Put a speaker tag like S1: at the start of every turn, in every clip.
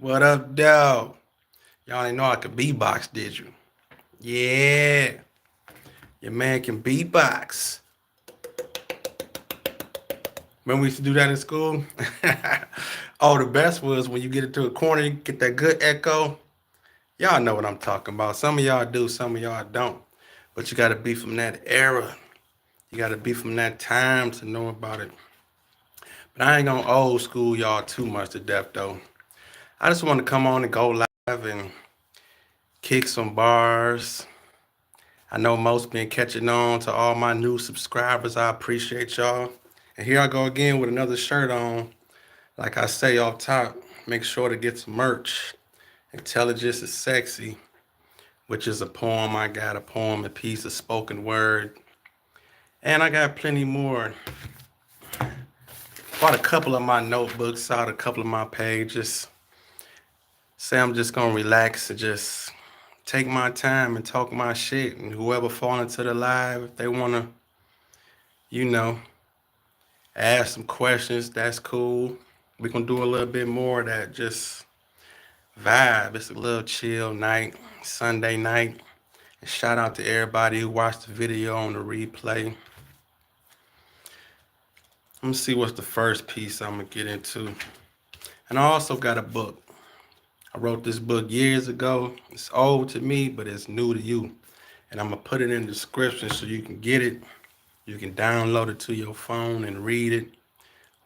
S1: What up, dog? Y'all didn't know I could beatbox, did you? Yeah, your man can beatbox. Remember we used to do that in school? Oh, the best was when you get into a corner, you get that good echo. Y'all know what I'm talking about. Some of y'all do, some of y'all don't. But you gotta be from that era. You gotta be from that time to know about it. But I ain't gonna old school y'all too much to death though. I just want to come on and go live and kick some bars. I know most been catching on to all my new subscribers. I appreciate y'all. And here I go again with another shirt on. Like I say off top, make sure to get some merch. Intelligence is Sexy, which is a poem I got, a poem, a piece of spoken word. And I got plenty more. Bought a couple of my notebooks out, a couple of my pages. Say I'm just gonna relax and just take my time and talk my shit. And whoever fall into the live, if they wanna, you know, ask some questions, that's cool. We gonna do a little bit more of that, just vibe. It's a little chill night, Sunday night. And shout out to everybody who watched the video on the replay. Let me see what's the first piece I'm gonna get into. And I also got a book. I wrote this book years ago. It's old to me, but it's new to you. And I'm gonna put it in the description so you can get it. You can download it to your phone and read it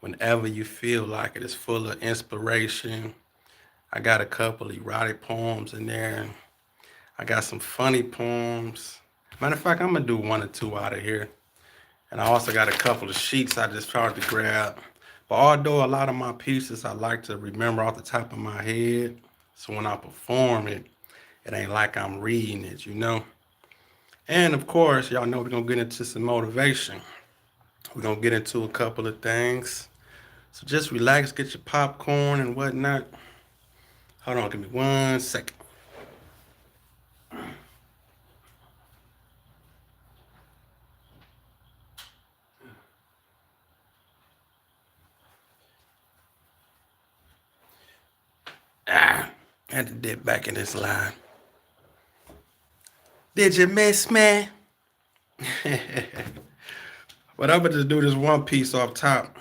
S1: whenever you feel like it. It's full of inspiration. I got a couple erotic poems in there. I got some funny poems. Matter of fact, I'm gonna do one or two out of here. And I also got a couple of sheets I just tried to grab. But although a lot of my pieces I like to remember off the top of my head, so when I perform it, it ain't like I'm reading it, you know? And of course, y'all know we're gonna get into some motivation. We're gonna get into a couple of things. So just relax, get your popcorn and whatnot. Hold on, give me 1 second. I had to dip back in this line. Did you miss me? But I'm gonna just do this one piece off top.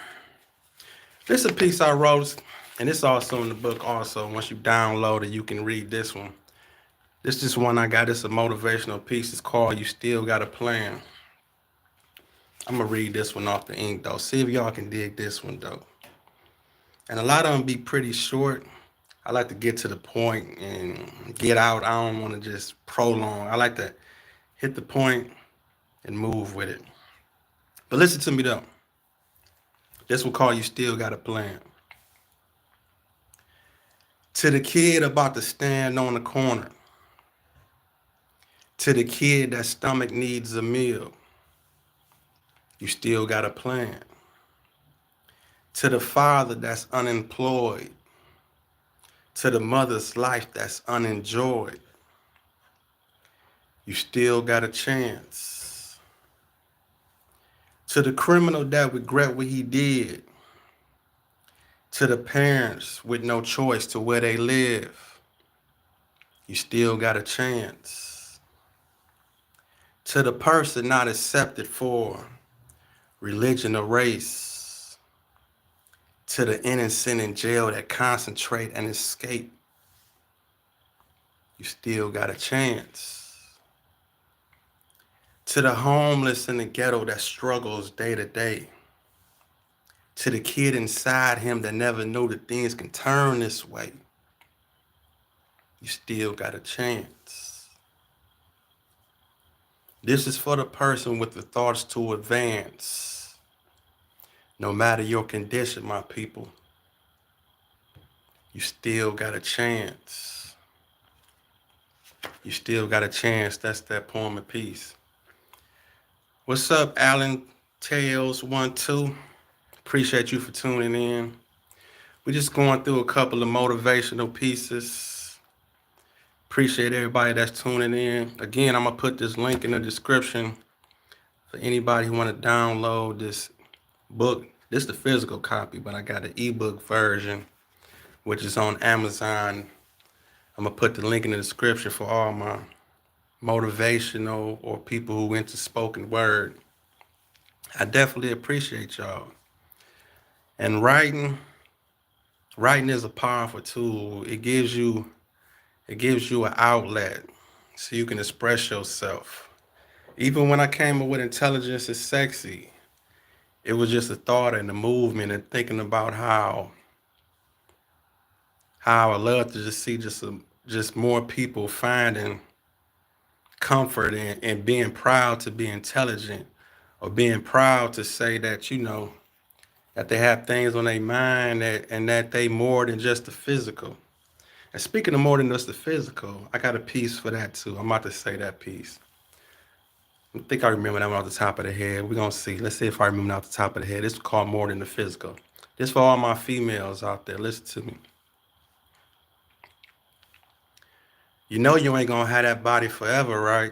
S1: This is a piece I wrote, and it's also in the book also. Once you download it, you can read this one. This is one I got. It's a motivational piece. It's called You Still Got a Plan. I'm gonna read this one off the ink though. See if y'all can dig this one though. And a lot of them be pretty short. I like to get to the point and get out. I don't want to just prolong. I like to hit the point and move with it. But listen to me though. This one called You Still Got a Plan. To the kid about to stand on the corner. To the kid that stomach needs a meal. You still got a plan. To the father that's unemployed. To the mother's life that's unenjoyed. You still got a chance. To the criminal that regret what he did. To the parents with no choice to where they live. You still got a chance. To the person not accepted for religion or race. To the innocent in jail that concentrate and escape. You still got a chance. To the homeless in the ghetto that struggles day to day. To the kid inside him that never knew that things can turn this way. You still got a chance. This is for the person with the thoughts to advance. No matter your condition, my people, you still got a chance. You still got a chance. That's that poem of peace. What's up, Alan Tails 1-2? Appreciate you for tuning in. We're just going through a couple of motivational pieces. Appreciate everybody that's tuning in. Again, I'm gonna put this link in the description for anybody who want to download this book. This is the physical copy, but I got the ebook version which is on Amazon. I'm gonna put the link in the description for all my motivational or people who into spoken word. I definitely appreciate y'all. And writing is a powerful tool. It gives you an outlet so you can express yourself. Even when I came up with intelligence is sexy, it was just a thought and a movement and thinking about how I love to just see just more people finding comfort and being proud to be intelligent or being proud to say that that they have things on their mind and that they more than just the physical. And speaking of more than just the physical, I got a piece for that too. I'm about to say that piece. I think I remember that one off the top of the head. We're gonna see. Let's see if I remember it off the top of the head. This is called More Than the Physical. This for all my females out there. Listen to me. You know you ain't gonna have that body forever, right?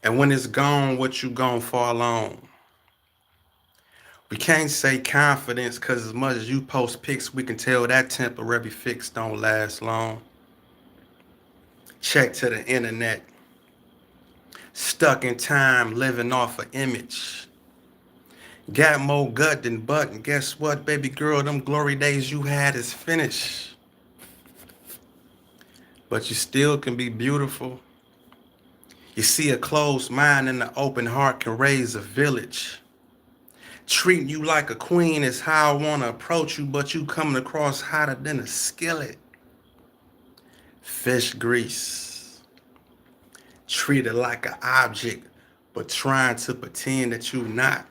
S1: And when it's gone, what you gonna fall on? We can't say confidence because as much as you post pics, we can tell that temporary fix don't last long. Check to the internet. Stuck in time, living off an image. Got more gut than butt, and guess what, baby girl? Them glory days you had is finished. But you still can be beautiful. You see, a closed mind and an open heart can raise a village. Treating you like a queen is how I want to approach you, but you coming across hotter than a skillet. Fish grease. Treated like an object, but trying to pretend that you not.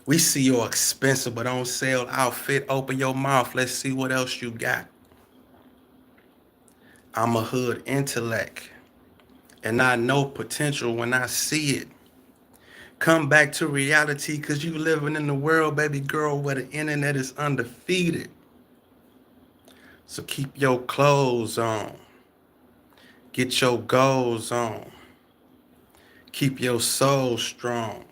S1: We see your expensive but on sale outfit. Open your mouth. Let's see what else you got. I'm a hood intellect, and I know potential when I see it. Come back to reality because you living in the world, baby girl, where the internet is undefeated. So keep your clothes on. Get your goals on. Keep your soul strong.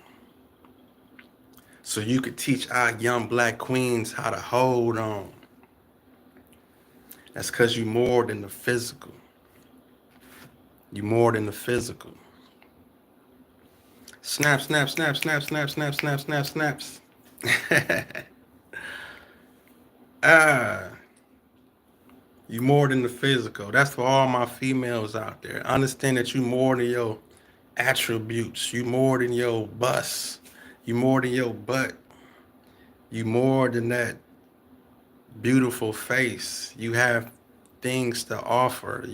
S1: So you could teach our young black queens how to hold on. That's because you more than the physical. You more than the physical. Snap, snap, snap, snap, snap, snap, snap, snap, snaps. ah, you more than the physical. That's for all my females out there. Understand that you more than your attributes. You more than your bust. You more than your butt. You more than that beautiful face. You have things to offer.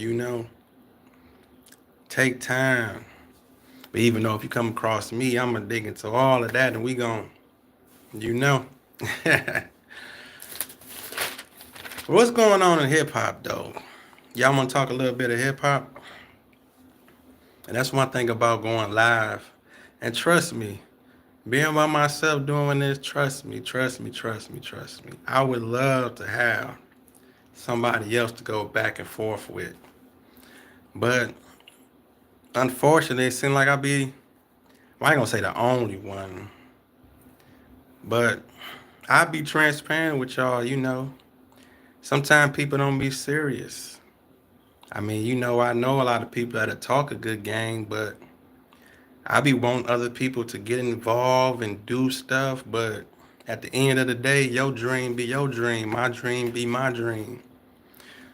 S1: Take time. But even though if you come across me, I'm gonna dig into all of that and we gon' you know. What's going on in hip hop though? Y'all wanna talk a little bit of hip hop? And that's one thing about going live. And trust me, being by myself doing this, trust me, trust me, trust me, trust me. I would love to have somebody else to go back and forth with. But unfortunately, it seems like well, I ain't gonna say the only one, but I be transparent with y'all. Sometimes people don't be serious. I mean, I know a lot of people that talk a good game, but I be wanting other people to get involved and do stuff, but at the end of the day, your dream be your dream, my dream be my dream.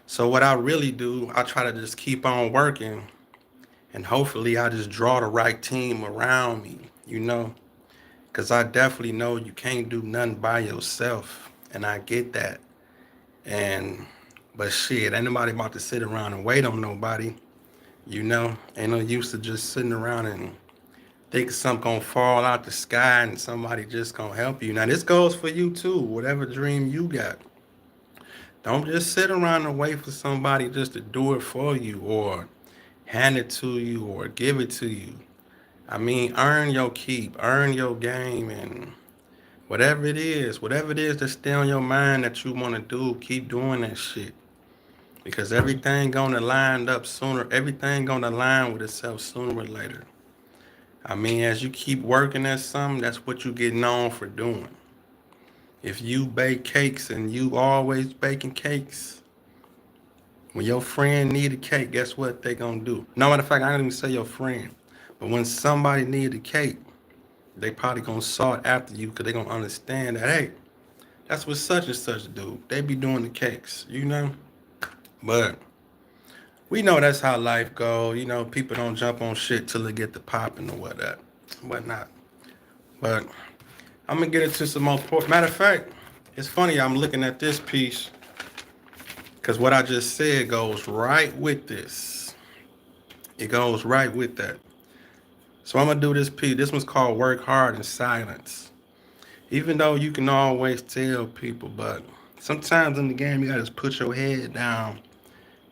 S1: So what I really do, I try to just keep on working and hopefully I just draw the right team around me. Because I definitely know you can't do nothing by yourself. And I get that. But shit, ain't nobody about to sit around and wait on nobody. Ain't no use to just sitting around and think something gonna fall out the sky and somebody just gonna help you. Now this goes for you too, whatever dream you got. Don't just sit around and wait for somebody just to do it for you or hand it to you or give it to you. I mean, earn your keep, earn your game, and whatever it is that's still on your mind that you want to do, keep doing that shit. Because everything gonna line with itself sooner or later. I mean, as you keep working at something, that's what you get known for doing. If you bake cakes and you always baking cakes, when your friend need a cake, guess what they gonna do? No matter of fact, I don't even say your friend, but when somebody need a cake, they probably gonna sought after you because they gonna understand that, hey, that's what such and such do. They be doing the cakes, you know? But we know that's how life go. You know, people don't jump on shit till they get the popping or whatnot. But I'm gonna get into some more. Matter of fact, it's funny. I'm looking at this piece because what I just said goes right with this. It goes right with that. So I'm gonna do this piece. This one's called "Work Hard in Silence." Even though you can always tell people, but sometimes in the game you gotta just put your head down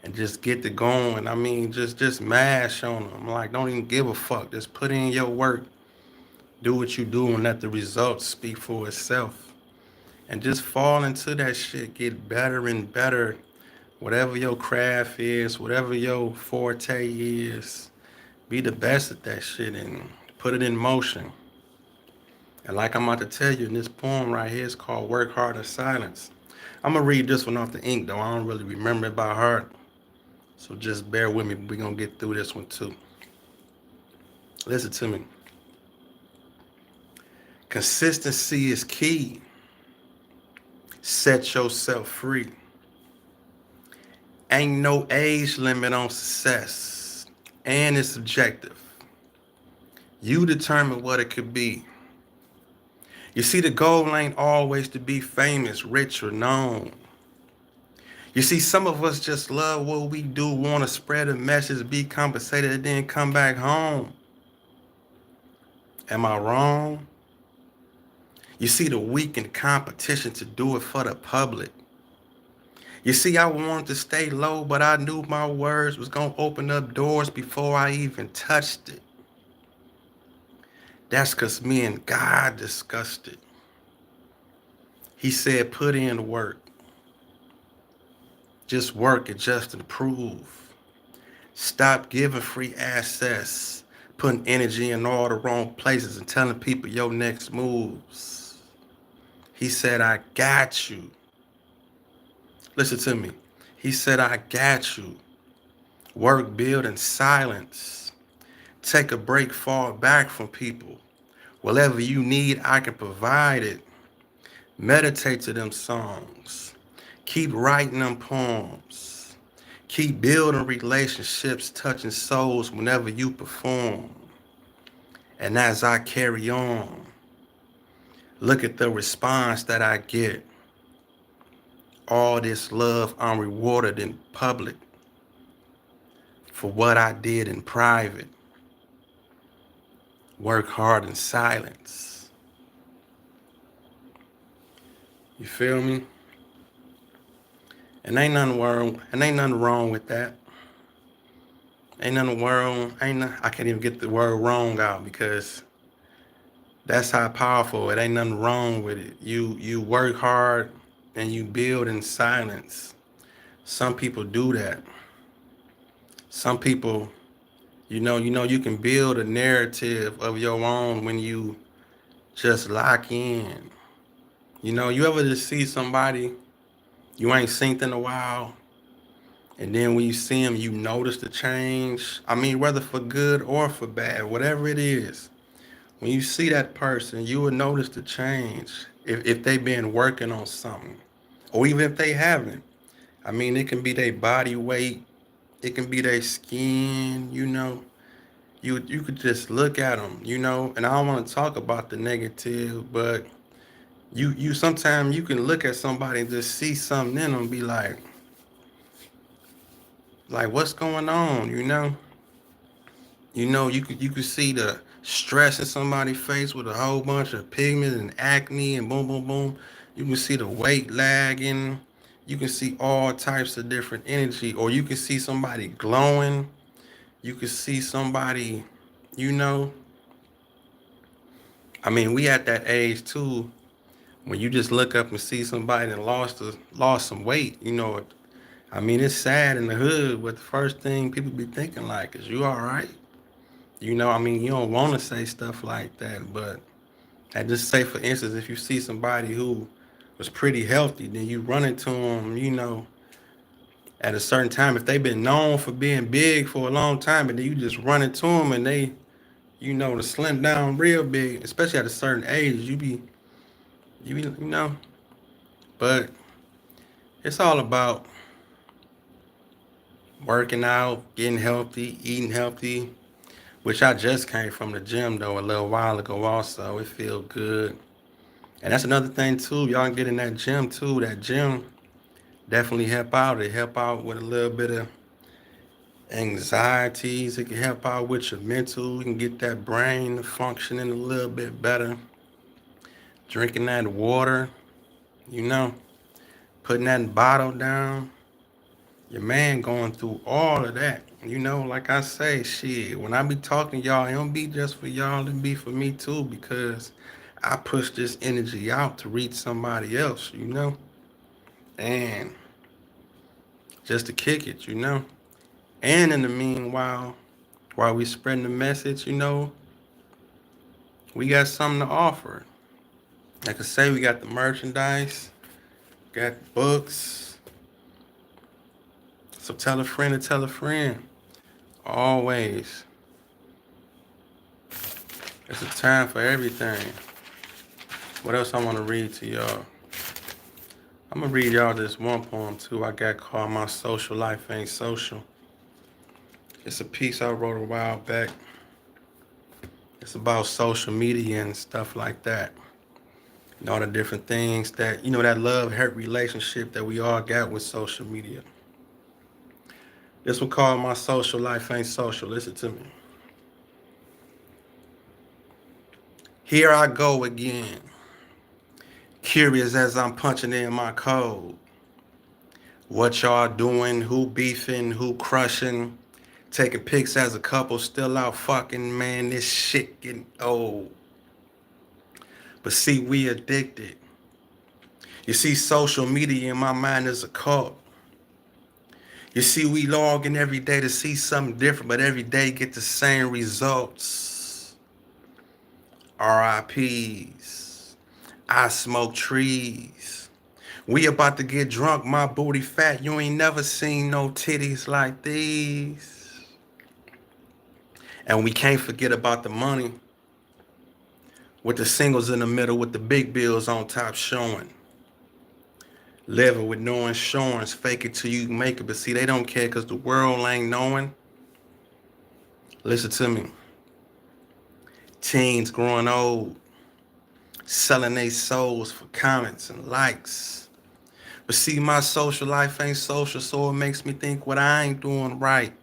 S1: and just get it going. I mean, just mash on them. Like, don't even give a fuck. Just put in your work, do what you do, and let the results speak for itself. And just fall into that shit. Get better and better. Whatever your craft is, whatever your forte is, be the best at that shit and put it in motion. And like I'm about to tell you in this poem right here, it's called "Work Hard in Silence." I'm gonna read this one off the ink though. I don't really remember it by heart. So just bear with me. We're gonna get through this one too. Listen to me. Consistency is key. Set yourself free. Ain't no age limit on success. And it's subjective. You determine what it could be. You see, the goal ain't always to be famous, rich, or known. You see, some of us just love what we do, want to spread a message, be compensated, and then come back home. Am I wrong? You see, the weak in competition to do it for the public. You see, I wanted to stay low, but I knew my words was going to open up doors before I even touched it. That's because me and God discussed it. He said, put in work. Just work it, just improve. Stop giving free access, putting energy in all the wrong places and telling people your next moves. He said, I got you. Listen to me. He said, I got you. Work, build in silence. Take a break, fall back from people. Whatever you need, I can provide it. Meditate to them songs. Keep writing them poems. Keep building relationships, touching souls whenever you perform. And as I carry on, look at the response that I get. All this love I'm rewarded in public for what I did in private. Work hard in silence. You feel me? And ain't nothing wrong with that. Ain't nothing wrong. I can't even get the word wrong out because that's how powerful. It ain't nothing wrong with it. You work hard and you build in silence. Some people do that. Some people, you can build a narrative of your own when you just lock in. You ever just see somebody you ain't seen in a while, and then when you see them, you notice the change. I mean, whether for good or for bad, whatever it is. When you see that person, you will notice the change if they've been working on something, or even if they haven't. I mean, it can be their body weight, it can be their skin. You could just look at them, and I don't want to talk about the negative, but you sometimes you can look at somebody and just see something in them and be like what's going on, you could see the stress in somebody's face with a whole bunch of pigment and acne and boom boom boom. You can see the weight lagging. You can see all types of different energy, or you can see somebody glowing. You can see somebody, you know I mean, we at that age too when you just look up and see somebody that lost some weight. I mean, it's sad in the hood, but the first thing people be thinking like, is you all right? I mean, you don't want to say stuff like that, but I just say, for instance, if you see somebody who was pretty healthy, then you run into them, at a certain time. If they've been known for being big for a long time, and then you just run into them and they, to slim down real big, especially at a certain age, you be. But it's all about working out, getting healthy, eating healthy, which I just came from the gym though a little while ago also. It feel good. And that's another thing too. Y'all can get in that gym too. That gym definitely help out. It help out with a little bit of anxieties. It can help out with your mental. You can get that brain functioning a little bit better. Drinking that water, putting that bottle down. Your man going through all of that. Like I say, shit, when I be talking to y'all, it don't be just for y'all, it be for me too, because I push this energy out to reach somebody else. And just to kick it. And in the meanwhile, while we spreading the message, we got something to offer. Like I say, we got the merchandise, got books. So tell a friend to tell a friend. Always. It's a time for everything. What else I want to read to y'all? I'm going to read y'all this one poem too I got called My Social Life Ain't Social. It's a piece I wrote a while back. It's about social media and stuff like that. And all the different things that, that love-hate relationship that we all got with social media. This one called My Social Life Ain't Social. Listen to me. Here I go again. Curious as I'm punching in my code. What y'all doing? Who beefing? Who crushing? Taking pics as a couple, still out fucking, man, this shit getting old. But see, we addicted. You see, social media in my mind is a cult. You see, we log in every day to see something different, but every day get the same results. RIPs. I smoke trees. We about to get drunk, my booty fat. You ain't never seen no titties like these. And we can't forget about the money. With the singles in the middle, with the big bills on top showing. Living with no insurance, fake it till you make it. But see, they don't care because the world ain't knowing. Listen to me. Teens growing old, selling their souls for comments and likes. But see, my social life ain't social, so it makes me think what I ain't doing right.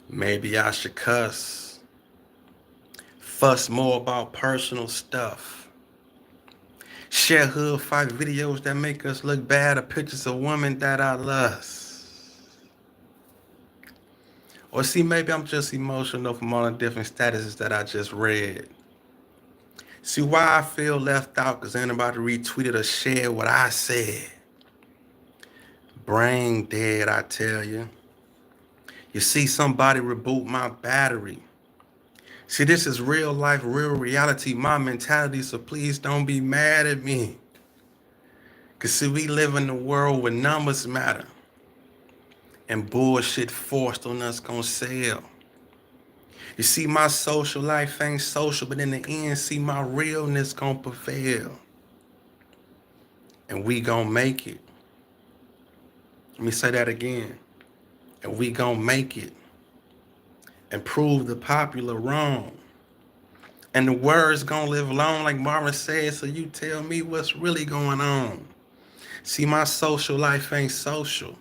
S1: Maybe I should cuss. Fuss more about personal stuff. Share hood fight videos that make us look bad or pictures of women that I lust. Or see, maybe I'm just emotional from all the different statuses that I just read. See why I feel left out, because ain't nobody retweeted or shared what I said. Brain dead, I tell you. You see somebody reboot my battery. See, this is real life, real reality, my mentality, so please don't be mad at me. Because see, we live in a world where numbers matter. And bullshit forced on us gonna sell. You see, my social life ain't social, but in the end, see, my realness gonna prevail. And we gonna make it. Let me say that again. And we gonna make it. And prove the popular wrong. And the words gonna live long, like Marvin said, so you tell me what's really going on. See, my social life ain't social.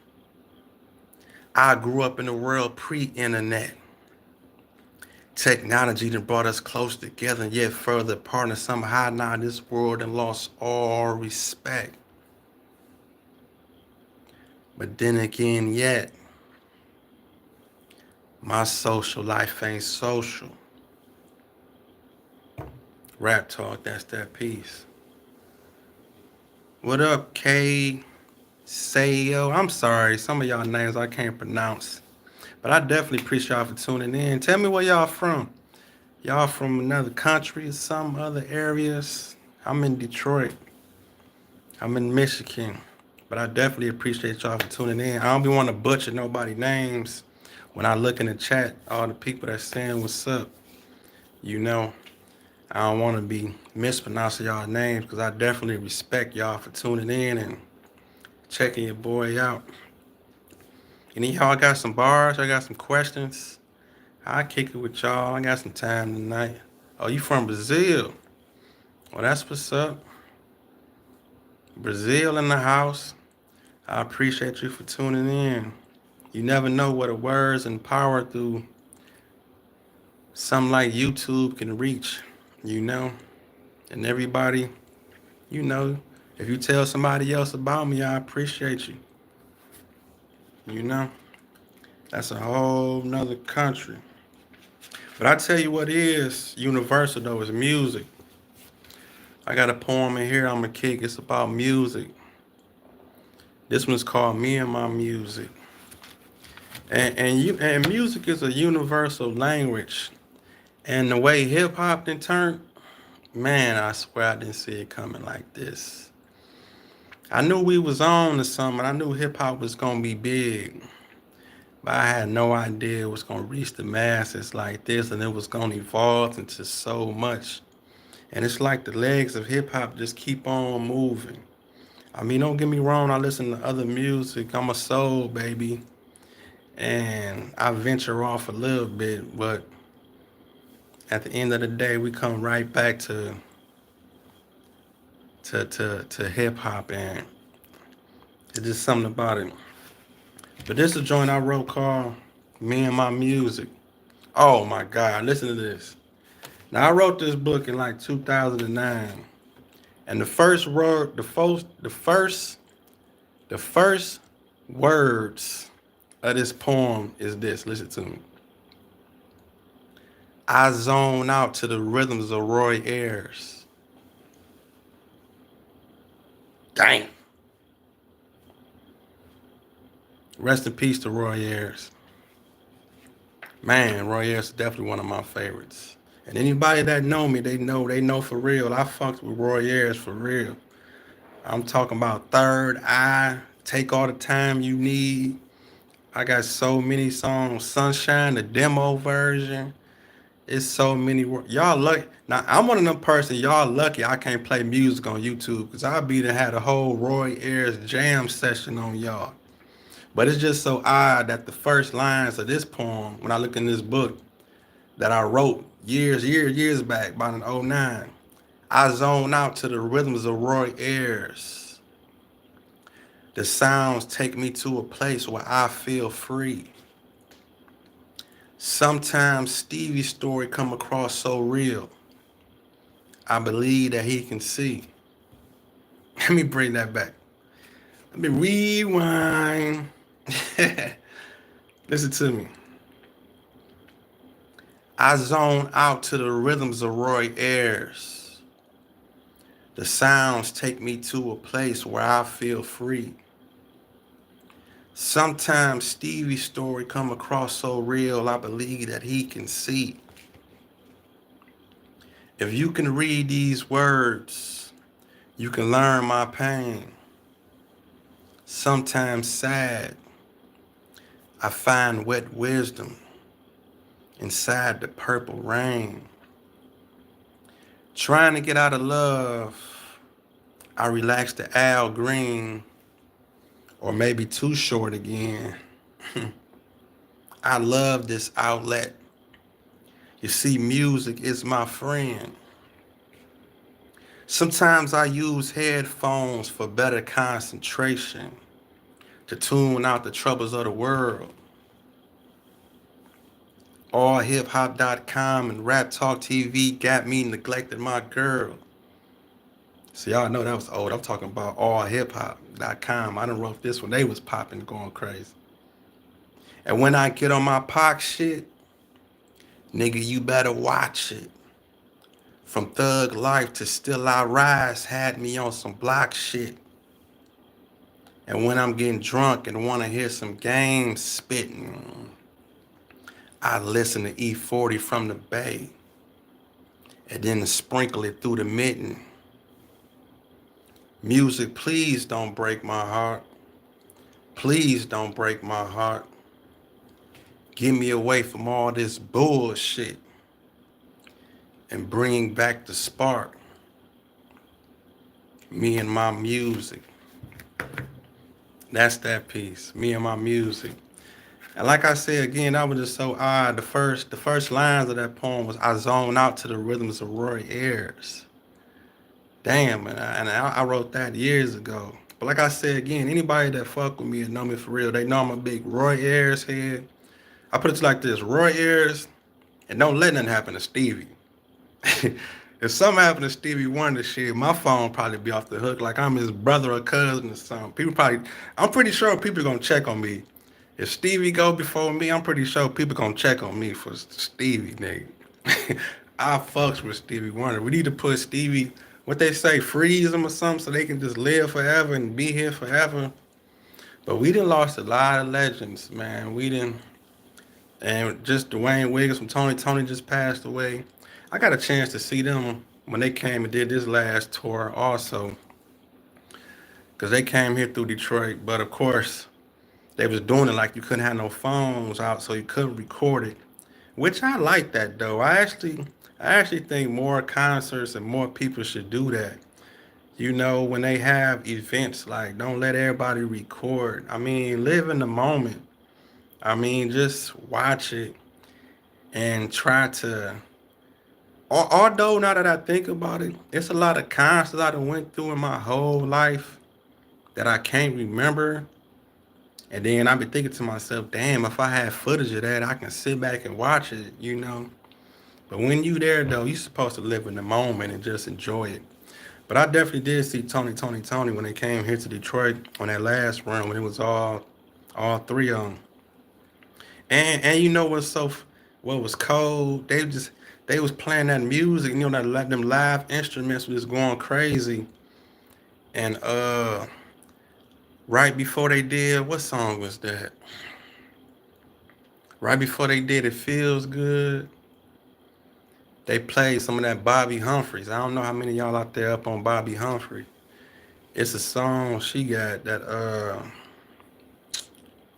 S1: I grew up in the world pre-internet. Technology that brought us close together and yet further apart, and somehow now this world done lost all respect. But then again, yet, my social life ain't social. Rap talk, that's that piece. What up, K? Sayo? I'm sorry, some of y'all names I can't pronounce. But I definitely appreciate y'all for tuning in. Tell me where y'all from. Y'all from another country or some other areas? I'm in Detroit. I'm in Michigan. But I definitely appreciate y'all for tuning in. I don't be want to butcher nobody's names when I look in the chat, all the people that's saying what's up. You know, I don't want to be mispronouncing y'all names because I definitely respect y'all for tuning in and checking your boy out. Any of y'all got some bars? I got some questions. I kick it with y'all. I got some time tonight. Oh, you from Brazil? Well, that's what's up. Brazil in the house. I appreciate you for tuning in. You never know what a words and power through something like YouTube can reach, you know? And everybody, you know, if you tell somebody else about me, I appreciate you. You know? That's a whole nother country. But I tell you what is universal though, is music. I got a poem in here I'm gonna kick. It's about music. This one's called Me and My Music. And music is a universal language. And the way hip hop then turned, man, I swear I didn't see it coming like this. I knew we was on to something. I knew hip hop was gonna be big, but I had no idea it was gonna reach the masses like this, and it was gonna evolve into so much. And it's like the legs of hip hop just keep on moving. I mean, don't get me wrong. I listen to other music. I'm a soul baby, and I venture off a little bit, but at the end of the day, we come right back to hip hop, and it's just something about it. But this is a joint I wrote called Me and My Music. Oh my God, listen to this. Now I wrote this book in like 2009, and the first word, the first words of this poem is this. Listen to me. I zone out to the rhythms of Roy Ayers. Damn. Rest in peace to Roy Ayers. Man, Roy Ayers is definitely one of my favorites. And anybody that know me, they know for real. I fucked with Roy Ayers for real. I'm talking about Third Eye, Take All the Time You Need. I got so many songs. Sunshine, the demo version. It's so many. Y'all lucky. Now, I'm one of them person, y'all lucky I can't play music on YouTube because I'll be to had a whole Roy Ayers jam session on y'all. But it's just so odd that the first lines of this poem, when I look in this book that I wrote years back, about in '09, I zone out to the rhythms of Roy Ayers. The sounds take me to a place where I feel free. Sometimes Stevie's story come across so real. I believe that he can see. Let me bring that back. Let me rewind. Listen to me. I zone out to the rhythms of Roy Ayers. The sounds take me to a place where I feel free. Sometimes Stevie's story come across so real, I believe that he can see. If you can read these words, you can learn my pain. Sometimes sad, I find wet wisdom inside the purple rain. Trying to get out of love, I relax the Al Green, or maybe Too Short again. I love this outlet. You see, music is my friend. Sometimes I use headphones for better concentration, to tune out the troubles of the world. AllHipHop.com and Rap Talk TV got me neglecting my girl. So y'all know that was old. I'm talking about AllHipHop.com. I done wrote this when they was popping, going crazy. And when I get on my Pac shit, nigga, you better watch it. From Thug Life to Still I Rise had me on some block shit. And when I'm getting drunk and want to hear some game spitting, I listen to E40 from the Bay and then sprinkle it through the mitten. Music, please don't break my heart. Please don't break my heart. Get me away from all this bullshit and bring back the spark. Me and my music. That's that piece. Me and my music. And like I said again, that was just so odd. The first lines of that poem was I zone out to the rhythms of Roy Ayers. Damn, and I wrote that years ago. But like I said again, anybody that fuck with me and know me for real, they know I'm a big Roy Ayers head. I put it like this: Roy Ayers, and don't let nothing happen to Stevie. If something happened to Stevie Wonder, shit, my phone probably be off the hook like I'm his brother or cousin or something. I'm pretty sure people gonna check on me. If Stevie go before me, I'm pretty sure people gonna check on me for Stevie, nigga. I fucks with Stevie Wonder. We need to put Stevie, what they say, freeze him or something so they can just live forever and be here forever. But we done lost a lot of legends, man. And just Dwayne Wiggins from Tony. Tony just passed away. I got a chance to see them when they came and did this last tour also, because they came here through Detroit. But of course, they was doing it like you couldn't have no phones out, so you couldn't record it. Which I like that though. I actually think more concerts and more people should do that. You know, when they have events, like don't let everybody record. I mean, live in the moment. I mean, just watch it and try to. Although now that I think about it, it's a lot of concerts I done went through in my whole life that I can't remember. And then I be thinking to myself, damn, if I had footage of that, I can sit back and watch it, you know. But when you there though, you supposed to live in the moment and just enjoy it. But I definitely did see Tony when they came here to Detroit on that last run when it was all three of them. And you know what was cold? They was playing that music, you know, them live instruments was going crazy. And right before they did, what song was that? Right before they did It Feels Good, they played some of that Bobby Humphries. I don't know how many of y'all out there up on Bobby Humphrey. It's a song she got that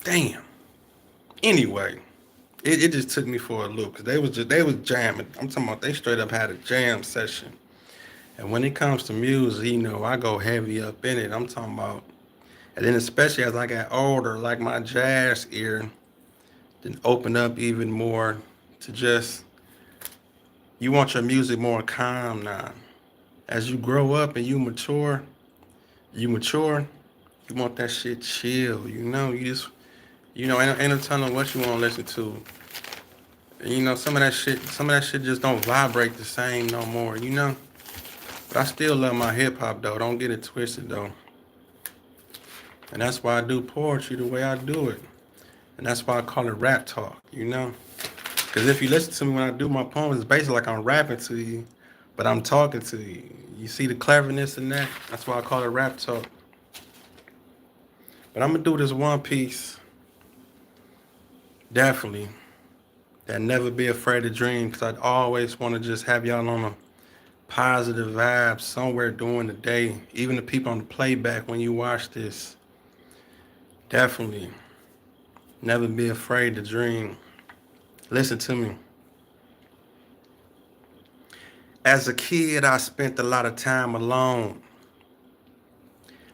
S1: damn. Anyway, it just took me for a loop because they was jamming. I'm talking about they straight up had a jam session. And when it comes to music, you know, I go heavy up in it. I'm talking about, and then especially as I got older, like my jazz ear then opened up even more to just you want your music more calm now. As you grow up and you mature, you want that shit chill, you know, ain't no telling what you want to listen to. And, you know, some of that shit just don't vibrate the same no more, you know. But I still love my hip hop though. Don't get it twisted though. And that's why I do poetry the way I do it. And that's why I call it rap talk, you know. Because if you listen to me when I do my poems, it's basically like I'm rapping to you, but I'm talking to you. You see the cleverness in that? That's why I call it rap talk. But I'm gonna do this one piece, definitely. That never be afraid to dream, because I always want to just have y'all on a positive vibe somewhere during the day. Even the people on the playback when you watch this, definitely never be afraid to dream. Listen to me. As a kid, I spent a lot of time alone,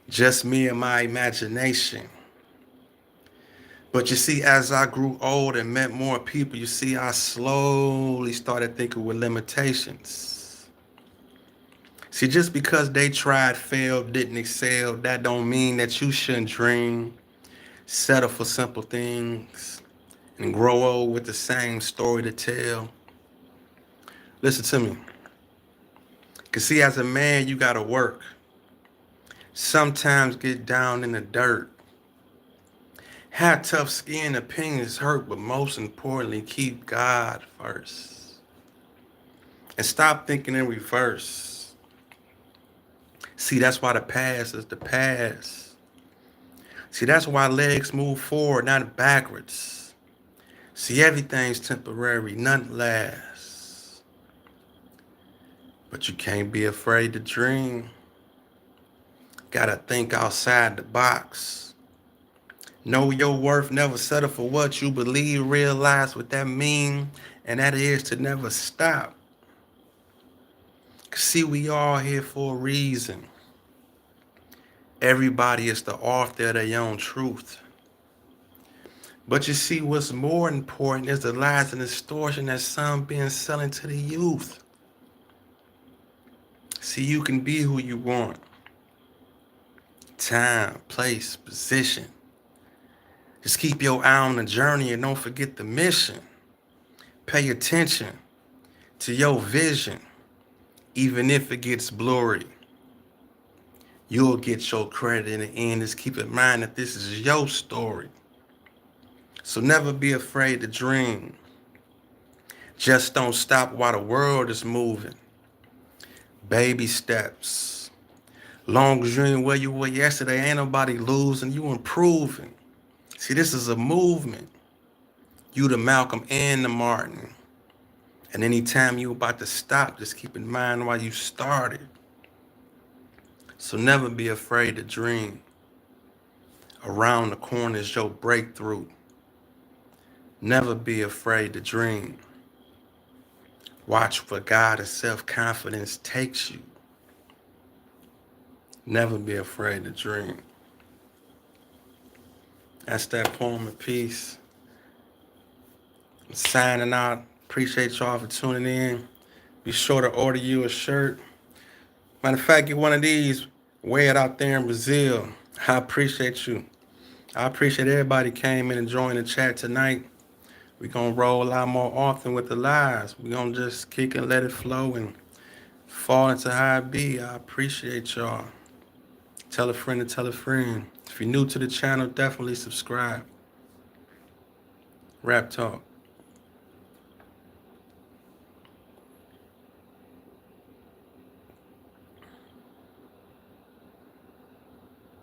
S1: just me and my imagination. But you see, as I grew old and met more people, you see, I slowly started thinking with limitations. See, just because they tried, failed, didn't excel, that don't mean that you shouldn't dream, settle for simple things, and grow old with the same story to tell. Listen to me. Cause see, as a man, you gotta work. Sometimes get down in the dirt. Have tough skin, opinions hurt, but most importantly, keep God first. And stop thinking in reverse. See, that's why the past is the past. See, that's why legs move forward, not backwards. See, everything's temporary, nothing lasts. But you can't be afraid to dream. Gotta think outside the box. Know your worth, never settle for what you believe. Realize what that mean, and that is to never stop. See, we all here for a reason. Everybody is the author of their own truth. But you see, what's more important is the lies and distortion that some being selling to the youth. See, you can be who you want. Time, place, position. Just keep your eye on the journey and don't forget the mission. Pay attention to your vision, even if it gets blurry. You'll get your credit in the end. Just keep in mind that this is your story. So never be afraid to dream. Just don't stop while the world is moving. Baby steps. Long as you ain't where you were yesterday, ain't nobody losing. You improving. See, this is a movement. You the Malcolm and the Martin. And anytime you about to stop, just keep in mind why you started. So never be afraid to dream. Around the corner is your breakthrough. Never be afraid to dream. Watch where God and self-confidence takes you. Never be afraid to dream. That's that poem of peace. I'm signing out. Appreciate y'all for tuning in. Be sure to order you a shirt. Matter of fact, get one of these. Wear it out there in Brazil. I appreciate you. I appreciate everybody came in and joined the chat tonight. We're going to roll a lot more often with the lives. We're going to just kick and let it flow and fall into how it be. I appreciate y'all. Tell a friend to tell a friend. If you're new to the channel, definitely subscribe. Rap Talk.